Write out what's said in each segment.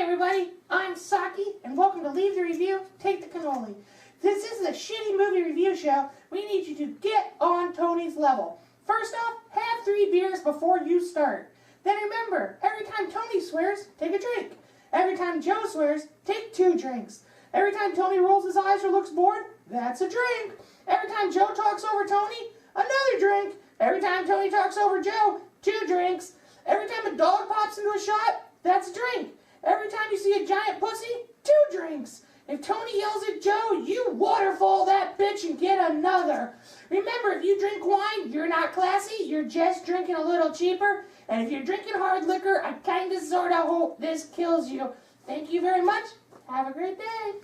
Hi everybody, I'm Saki, and welcome to Leave the Review, Take the Cannoli. This isn't a shitty movie review show. We need you to get on Tony's level. First off, have 3 beers before you start. Then remember, every time Tony swears, take a drink. Every time Joe swears, take 2 drinks. Every time Tony rolls his eyes or looks bored, that's a drink. Every time Joe talks over Tony, another drink. Every time Tony talks over Joe, 2 drinks. Every time a dog pops into a shot, that's a drink. Every time you see a giant pussy, 2 drinks. If Tony yells at Joe, you waterfall that bitch and get another. Remember, if you drink wine, you're not classy, you're just drinking a little cheaper. And if you're drinking hard liquor, I kinda sorta hope this kills you. Thank you very much. Have a great day.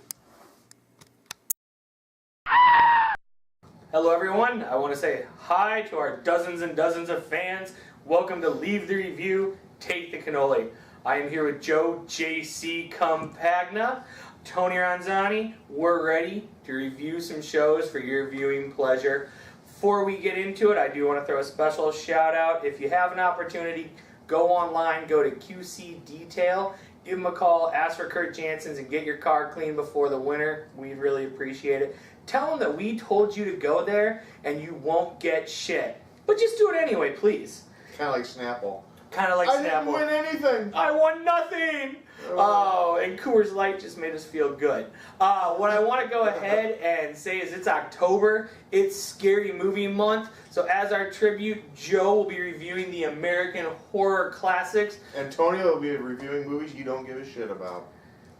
Hello everyone, I want to say hi to our dozens and dozens of fans. Welcome to Leave the Review, Take the Cannoli. I am here with Joe J.C. Compagna, Tony Ronzani. We're ready to review some shows for your viewing pleasure. Before we get into it, I do want to throw a special shout out. If you have an opportunity, go online, go to QC Detail, give them a call, ask for Kurt Jansen's, and get your car cleaned before the winter. We'd really appreciate it. Tell them that we told you to go there and you won't get shit. But just do it anyway, please. Kind of like Snapple. Kind of like Snapple. I didn't win anything. I won nothing. Oh, and Coors Light just made us feel good. What I want to go ahead and say is it's October. It's Scary Movie Month. So as our tribute, Joe will be reviewing the American horror classics. Antonio will be reviewing movies you don't give a shit about.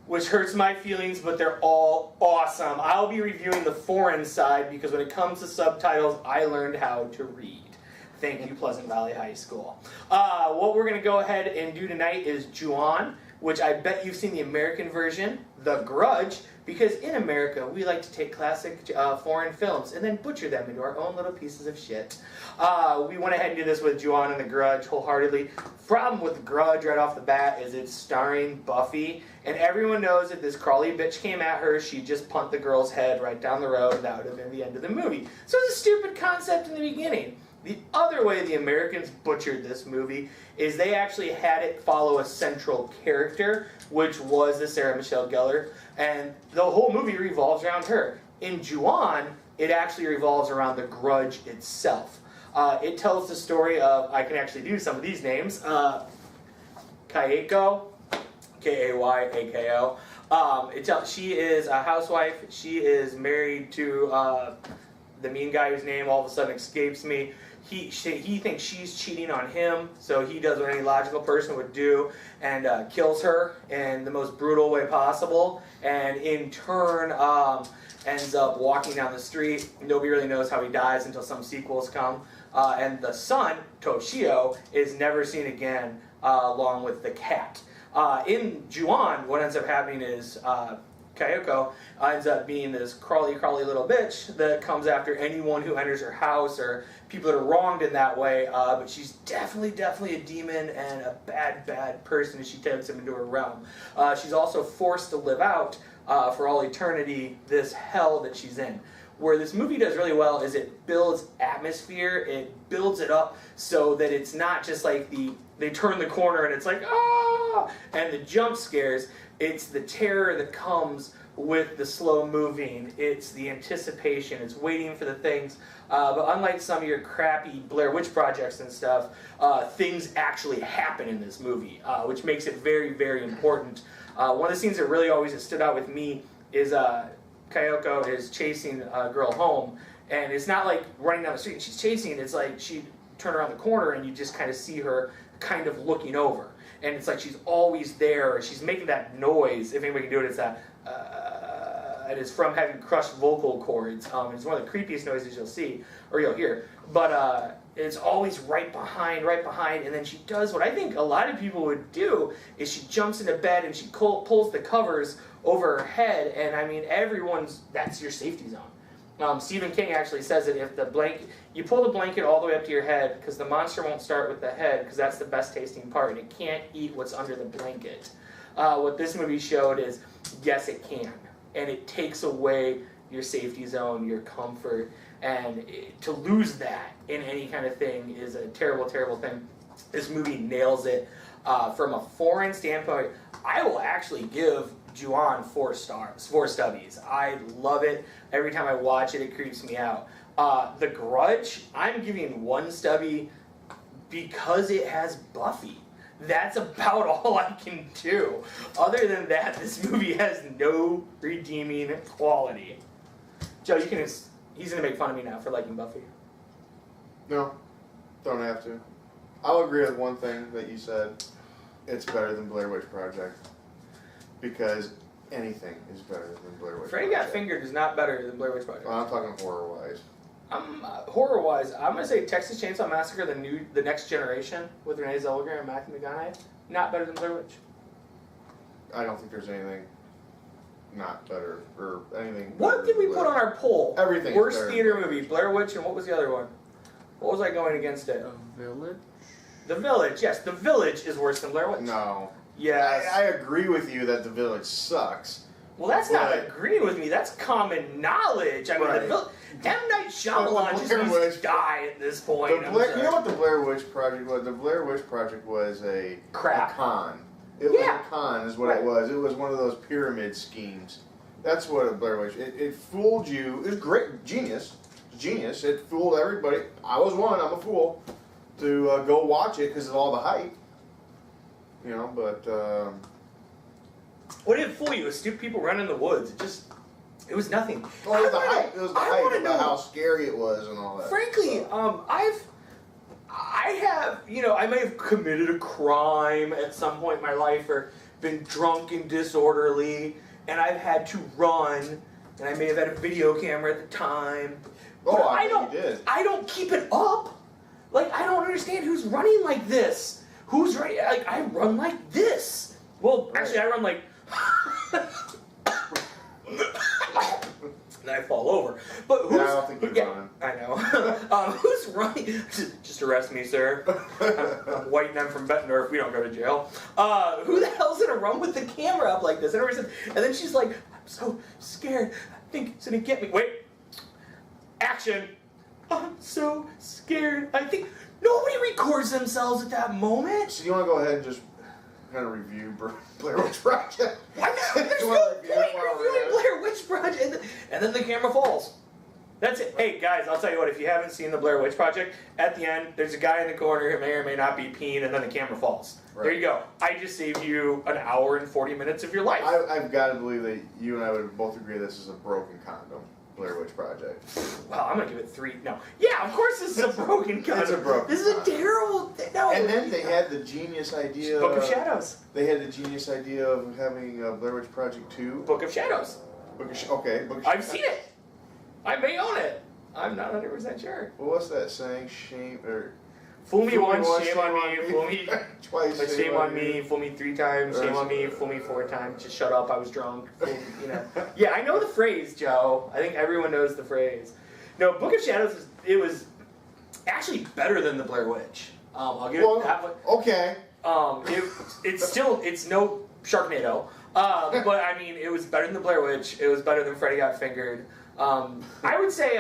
Which hurts my feelings, but they're all awesome. I'll be reviewing the foreign side because when it comes to subtitles, I learned how to read. Thank you, Pleasant Valley High School. What we're going to go ahead and do tonight is Ju-on, which I bet you've seen the American version, The Grudge, because in America, we like to take classic foreign films and then butcher them into our own little pieces of shit. We went ahead and did this with Ju-on and The Grudge wholeheartedly. Problem with The Grudge right off the bat is it's starring Buffy, and everyone knows that this crawly bitch came at her, she just punt the girl's head right down the road, and that would have been the end of the movie. So it's a stupid concept in the beginning. The other way the Americans butchered this movie is they actually had it follow a central character, which was the Sarah Michelle Gellar, and the whole movie revolves around her. In Ju-on, it actually revolves around the Grudge itself. It tells the story of, I can actually do some of these names, Kayako, K-A-Y-A-K-O. She is a housewife. She is married to the mean guy whose name all of a sudden escapes me. He thinks she's cheating on him, so he does what any logical person would do and kills her in the most brutal way possible, and in turn ends up walking down the street. Nobody really knows how he dies until some sequels come. And the son, Toshio, is never seen again along with the cat. In Ju-on, what ends up happening is Kayako ends up being this crawly little bitch that comes after anyone who enters her house or people that are wronged in that way, but she's definitely a demon and a bad person as she takes him into her realm. She's also forced to live out for all eternity this hell that she's in. Where this movie does really well is it builds atmosphere, it builds it up so that it's not just like they turn the corner and it's like, ah, and the jump scares. It's the terror that comes with the slow moving. It's the anticipation. It's waiting for the things. But unlike some of your crappy Blair Witch projects and stuff, things actually happen in this movie, which makes it very important. One of the scenes that really always has stood out with me is Kayako is chasing a girl home, and it's not like running down the street and she's chasing, it's like she turned around the corner and you just kind of see her kind of looking over. And it's like she's always there, she's making that noise, if anybody can do it, it's that, and it's from having crushed vocal cords. It's one of the creepiest noises you'll see, or you'll hear. But it's always right behind, and then she does what I think a lot of people would do, is she jumps into bed and she pulls the covers over her head, and I mean, that's your safety zone. Stephen King actually says that if you pull the blanket all the way up to your head, because the monster won't start with the head, because that's the best tasting part, and it can't eat what's under the blanket. What this movie showed is, yes, it can, and it takes away your safety zone, your comfort, and to lose that in any kind of thing is a terrible thing. This movie nails it. From a foreign standpoint, I will actually give Ju-on 4 stubbies. I love it. Every time I watch it, it creeps me out. The Grudge, I'm giving 1 stubby because it has Buffy. That's about all I can do. Other than that, this movie has no redeeming quality. Joe, he's gonna make fun of me now for liking Buffy. No, don't have to. I'll agree with one thing that you said. It's better than Blair Witch Project. Because anything is better than Blair Witch Freddy Project. Got Fingered is not better than Blair Witch Project. Well, I'm talking horror-wise. Horror-wise, I'm gonna say Texas Chainsaw Massacre: The Next Generation with Renee Zellweger and Matthew McConaughey. Not better than Blair Witch. I don't think there's anything not better or anything. What did we put on our poll? Everything. Worst theater movie: Blair Witch, and what was the other one? What was I going against it? The Village? The Village. Yes, The Village is worse than Blair Witch. No. Yes. I agree with you that The Village sucks. Well, that's not But- agreeing with me. That's common knowledge. I mean, Right. The Village. M. Night Shyamalan just Blair needs to Witch- die at this point. The I'm Blair, sorry. you know what the Blair Witch Project was? The Blair Witch Project was a Crap. con. It was Yeah. a con, is what Right. it was. It was one of those pyramid schemes. That's what a Blair Witch. It fooled you. It was great, genius. It fooled everybody. I was one. I'm a fool to go watch it because of all the hype. You know, but What did it fool you? It was stupid people running in the woods. It was nothing. well, it was the I wanna hype. It was the know- I hype wanna about know- how scary it was and all that. Frankly, stuff. I have, I may have committed a crime at some point in my life or been drunk and disorderly, and I've had to run, and I may have had a video camera at the time. Oh, But I bet don't, you did. I don't keep it up. Like, I don't understand who's running like this. Who's running, like, I run like this. Well, actually, I run like... and I fall over. But who's... Yeah, I don't think you're running. I know. Who's running? Just arrest me, sir. I'm white and I'm from Bettendorf. We don't go to jail. Who the hell's gonna run with the camera up like this? And then she's like, I'm so scared. I think it's gonna get me. Wait. Action. I'm so scared. I think nobody records themselves at that moment. So you want to go ahead and just kind of review Blair Witch Project? Why not? There's You no wanna point review it while we're reviewing at it? Blair Witch Project. And then the camera falls. That's it. Hey, guys, I'll tell you what. If you haven't seen the Blair Witch Project, at the end, there's a guy in the corner who may or may not be peeing, and then the camera falls. Right. There you go. I just saved you an hour and 40 minutes of your life. I've got to believe that you and I would both agree this is a broken condom, Blair Witch Project. Well, I'm going to give it 3. No. Yeah, of course this is a broken condom. It's a broken This is a condom. terrible thing. No. And then they had the genius idea. Book of Shadows. They had the genius idea of having Blair Witch Project 2. Book of Shadows. Book of I've seen it. I may own it. I'm not 100% sure. Well, what's that saying? Shame or Fool me once, shame on me. Fool me twice. But shame on me, fool me 3 times, shame on me, fool me 4 times, just shut up, I was drunk, Yeah, I know the phrase, Joe. I think everyone knows the phrase. No, Book of Shadows, it was actually better than the Blair Witch. I'll give it that one. Okay. It's no Sharknado, but I mean, it was better than the Blair Witch, it was better than Freddy Got Fingered. I would say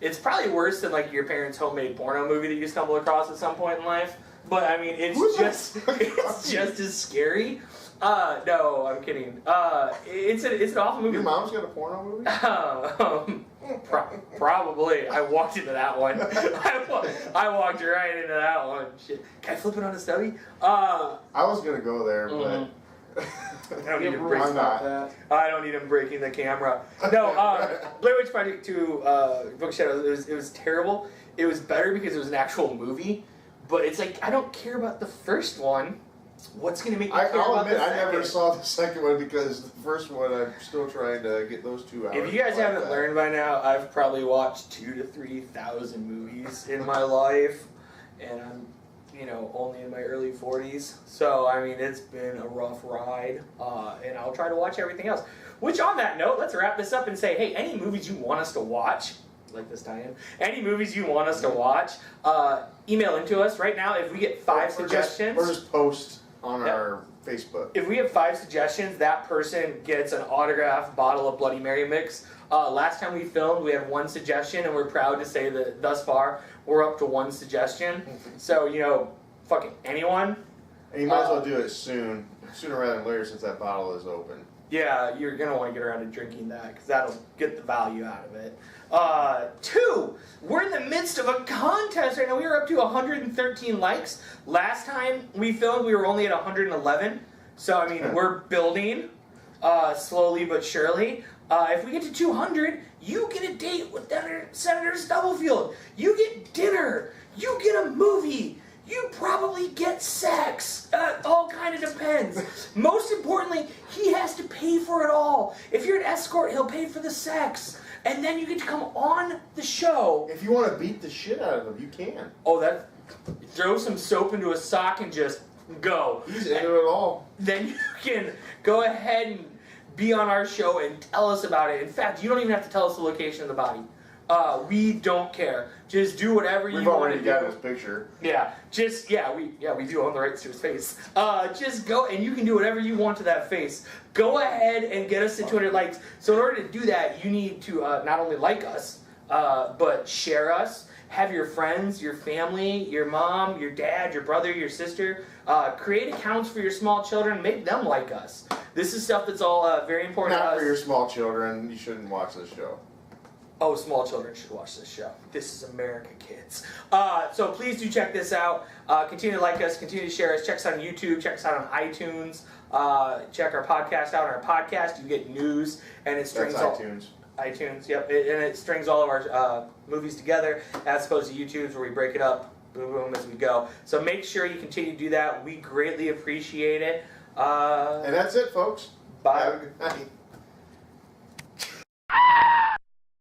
it's probably worse than like your parents' homemade porno movie that you stumble across at some point in life. But I mean, it's just as scary. No, I'm kidding. It's an awful movie. Your mom's got a porno movie? Probably. I walked into that one. I walked right into that one. Shit. Can I flip it on a stubby? I was gonna go there, but I don't need him breaking I'm not. I don't need him breaking the camera. No, Blair Witch Project 2, Book of Shadows, it was terrible. It was better because it was an actual movie, but it's like, I don't care about the first one. What's going to make me care I'll about admit, the I second? never saw the second one because the first one, I'm still trying to get those 2 hours. If you guys like haven't that. learned by now, I've probably watched 2,000 to 3,000 movies in my life, and I'm, only in my early 40s. So, I mean, it's been a rough ride, and I'll try to watch everything else. Which, on that note, let's wrap this up and say, hey, any movies you want us to watch, like this tie-in, any movies you want us to watch, email into us right now. If we get 5 suggestions, Or just post on Yep. our Facebook. if we have 5 suggestions, that person gets an autographed bottle of Bloody Mary mix. Last time we filmed, we had 1 suggestion, and we're proud to say that thus far, we're up to 1 suggestion. So, fucking anyone, And you might as well do it sooner rather than later, since that bottle is open. Yeah, you're going to want to get around to drinking that because that'll get the value out of it. 2, we're in the midst of a contest right now. We are up to 113 likes. Last time we filmed, we were only at 111. So, I mean, we're building slowly but surely. If we get to 200, you get a date with Senator Stubblefield. You get dinner. You get a movie. You probably get sex. All kind of depends. Most importantly, he has to pay for it all. If you're an escort, he'll pay for the sex. And then you get to come on the show. If you want to beat the shit out of him, you can. Oh, throw some soap into a sock and just go. He's into it all. Then you can go ahead and be on our show and tell us about it. In fact, you don't even have to tell us the location of the body. We don't care. Just do whatever you want to do. We've already got his picture. We do own the rights to his face. Just go and you can do whatever you want to that face. Go ahead and get us to 200 likes. So in order to do that, you need to not only like us, but share us. Have your friends, your family, your mom, your dad, your brother, your sister, create accounts for your small children. Make them like us. This is stuff that's all very important to us. Not for your small children. You shouldn't watch this show. Oh, small children should watch this show. This is America, kids. So please do check this out. Continue to like us. Continue to share us. Check us out on YouTube. Check us out on iTunes. Check our podcast out. On our podcast, you get news, and it strings That's iTunes. iTunes, yep. And it strings all of our movies together, as opposed to YouTube's where we break it up, boom, boom, as we go. So make sure you continue to do that. We greatly appreciate it. And that's it, folks. Bye. Have a good night.